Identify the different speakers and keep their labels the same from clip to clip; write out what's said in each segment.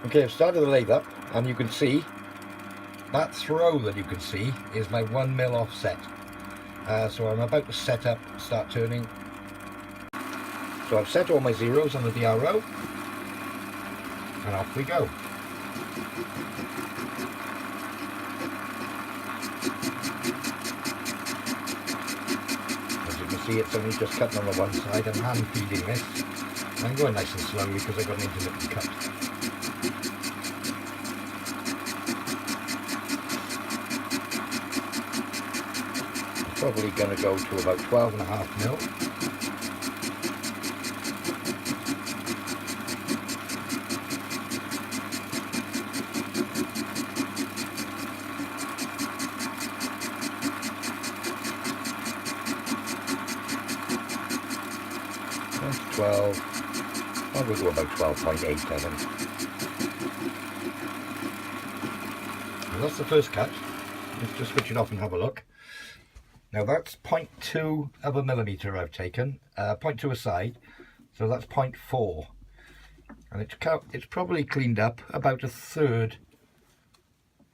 Speaker 1: Okay, I've started the lathe up, and you can see that throw that you can see is my 1mm offset. So I'm about to set up, start turning. So I've set all my zeros on the DRO, and off we go. As you can see, it's only just cutting on the one side. I'm hand feeding this. I'm going nice and slowly because I've got an intermittent cut. Probably going to go to about 12.5mm. That's 12. I'll go to about 12.8, I think. Well, that's the first cut. Let's just switch it off and have a look. Now that's 0.2 of a millimetre I've taken, 0.2 aside, so that's 0.4, and it's probably cleaned up about 1/3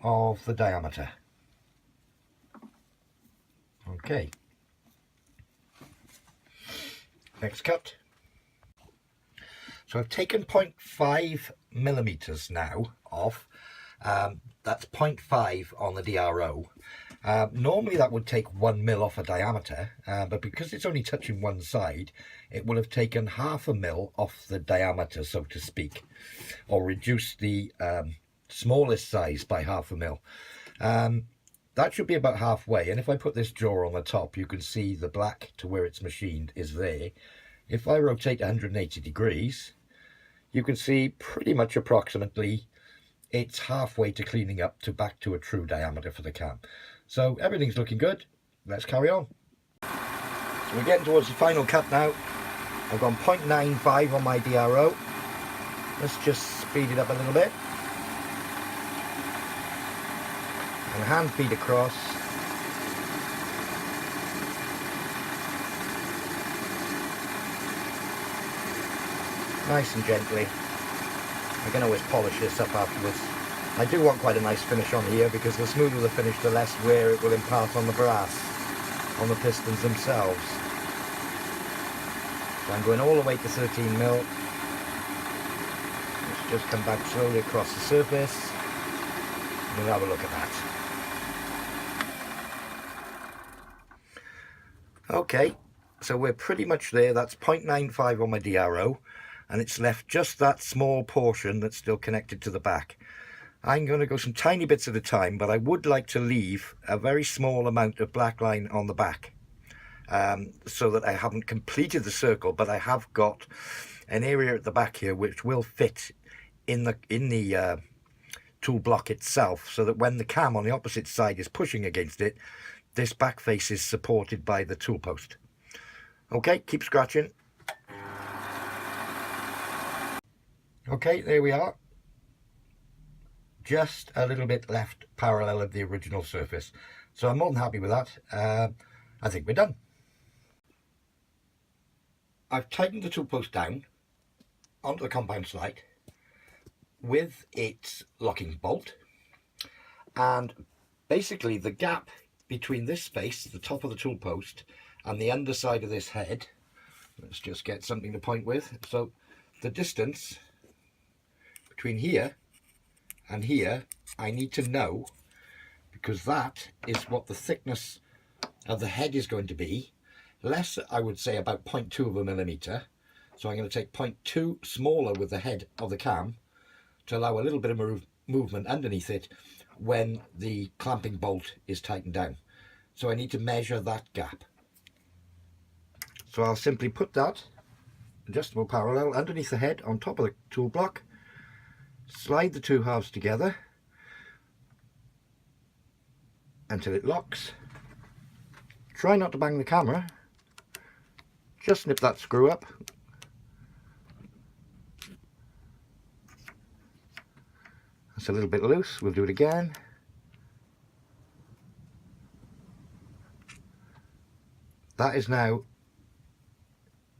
Speaker 1: of the diameter. Okay, next cut. So I've taken 0.5 millimetres now off. That's 0.5 on the DRO. Normally that would take 1mm off a diameter, but because it's only touching one side, it will have taken 0.5mm off the diameter, so to speak, or reduced the smallest size by 0.5mm. That should be about halfway, and if I put this jaw on the top, you can see the black to where it's machined is there. If I rotate 180 degrees, you can see pretty much approximately it's halfway to cleaning up to back to a true diameter for the cam. So everything's looking good. Let's carry on. So we're getting towards the final cut now. I've gone 0.95 on my DRO. Let's just speed it up a little bit. And hand feed across. Nice and gently. I can always polish this up afterwards. I do want quite a nice finish on here because the smoother the finish, the less wear it will impart on the brass, on the pistons themselves. So I'm going all the way to 13mm. Let's just come back slowly across the surface. And we'll have a look at that. Okay, so we're pretty much there. That's 0.95 on my DRO, and it's left just that small portion that's still connected to the back. I'm going to go some tiny bits at a time, but I would like to leave a very small amount of black line on the back, so that I haven't completed the circle, but I have got an area at the back here which will fit in the tool block itself, so that when the cam on the opposite side is pushing against it, this back face is supported by the tool post. Okay, keep scratching. Okay, there we are. Just a little bit left parallel of the original surface. So I'm more than happy with that. I think we're done. I've tightened the tool post down onto the compound slide with its locking bolt. And basically the gap between this space, the top of the tool post, and the underside of this head, let's just get something to point with. So the distance between here and here, I need to know, because that is what the thickness of the head is going to be. Less, I would say, about 0.2 of a millimetre. So I'm going to take 0.2 smaller with the head of the cam to allow a little bit of movement underneath it when the clamping bolt is tightened down. So I need to measure that gap. So I'll simply put that adjustable parallel underneath the head on top of the tool block, slide the two halves together until it locks. Try not to bang the camera, just nip that screw up. That's a little bit loose, we'll do it again. That is now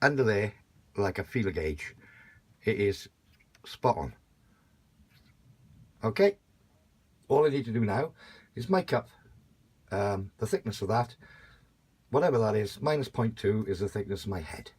Speaker 1: under there like a feeler gauge. It is spot on. Okay, all I need to do now is make up the thickness of that, whatever that is. Minus 0.2 is the thickness of my head.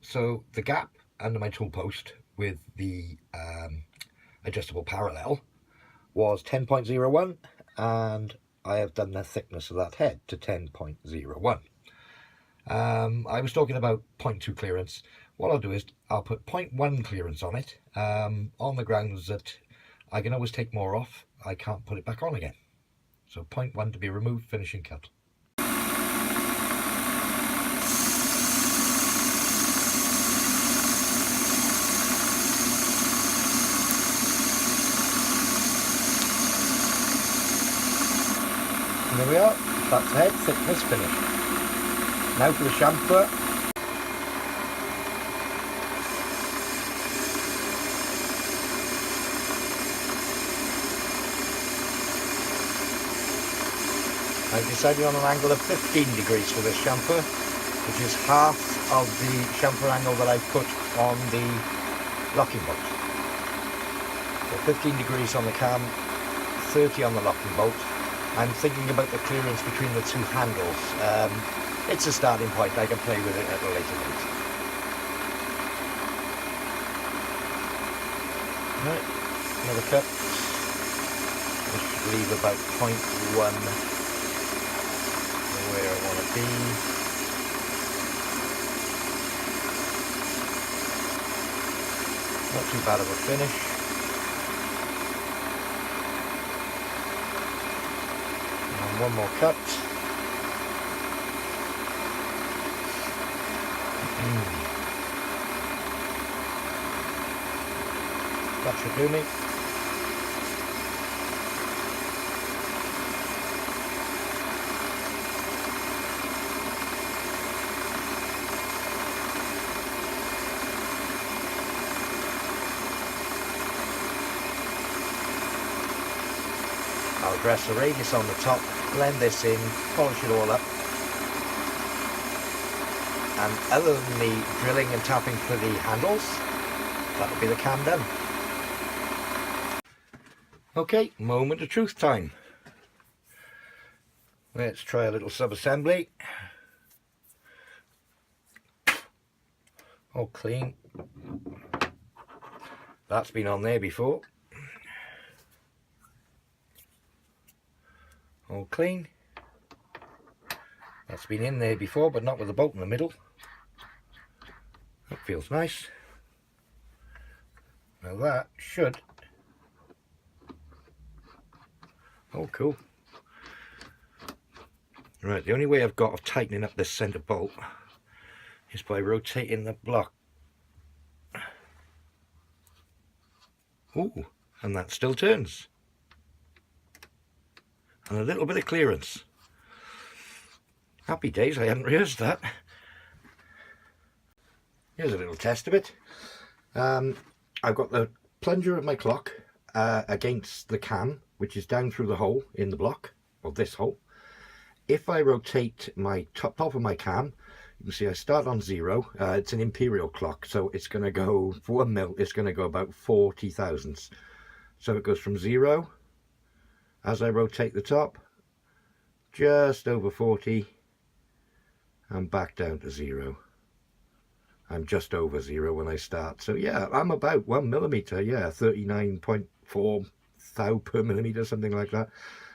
Speaker 1: So the gap under my tool post with the adjustable parallel was 10.01, and I have done the thickness of that head to 10.01. I was talking about 0.2 clearance. What I'll do is I'll put 0.1 clearance on it, on the grounds that I can always take more off. I can't put it back on again. So 0.1 to be removed, finishing cut. And there we are, that's head, thickness finished. Now for the chamfer. I've decided on an angle of 15 degrees for this chamfer, which is half of the chamfer angle that I put on the locking bolt. So 15 degrees on the cam, 30 on the locking bolt. I'm thinking about the clearance between the two handles. It's a starting point. I can play with it at a later date. Right, another cut. I should leave about 0.1 where I want to be. Not too bad of a finish. One more cut. That should do me. I'll dress the radius on the top, blend this in, polish it all up, and other than the drilling and tapping for the handles, that'll be the cam done. Okay, moment of truth time. Let's try a little sub-assembly. All clean. That's been on there before. All clean. That's been in there before, but not with the bolt in the middle. That feels nice. Now that should... Oh, cool. Right, the only way I've got of tightening up this centre bolt is by rotating the block. Ooh, and that still turns. And a little bit of clearance. Happy days, I hadn't rehearsed that. Here's a little test of it. I've got the plunger of my clock against the cam, which is down through the hole in the block, or this hole. If I rotate my top of my cam You can see I start on 0. It's an imperial clock, so it's going to go, for 1 mil, it's going to go about 40 thousandths. So it goes from 0, as I rotate the top, just over 40, and back down to 0. I'm just over 0 when I start. So yeah, I'm about 1 millimeter, yeah, 39.4 thou per millimeter, something like that.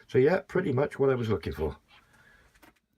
Speaker 1: So yeah, pretty much what I was looking for.